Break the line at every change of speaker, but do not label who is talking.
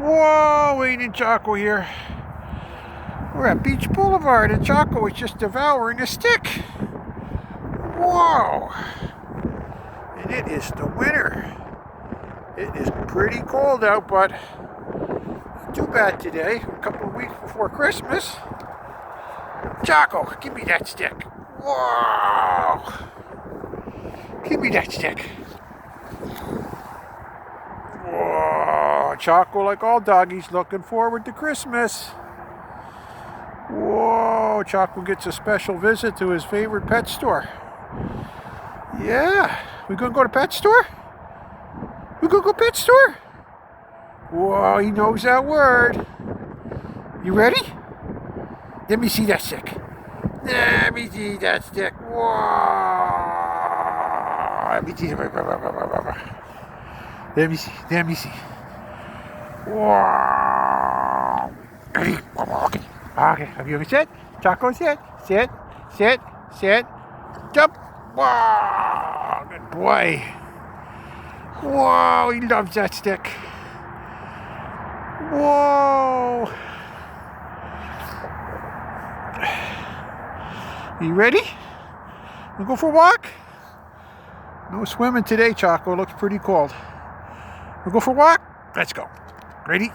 Whoa, Wayne and Choco here. We're at Beach Boulevard and Choco is just devouring a stick. Whoa. And it is the winter. It is pretty cold out, but not too bad today. A couple of weeks before Christmas. Choco, give me that stick. Whoa. Give me that stick. Whoa, Choco, like all doggies, looking forward to Christmas. Whoa, Choco gets a special visit to his favorite pet store. Yeah, we gonna go to pet store? We gonna go pet store? Whoa, he knows that word. You ready? Let me see that stick. Let me see that stick. Whoa. Let me see. Let me see. Let me see. Wow. Okay. Okay. Have you ever sit? Choco, sit. Sit. Sit. Sit. Jump. Wow. Good boy. Whoa. He loves that stick. Whoa. You ready? We'll go for a walk? No swimming today, Choco. Looks pretty cold. We'll go for a walk? Let's go. Ready?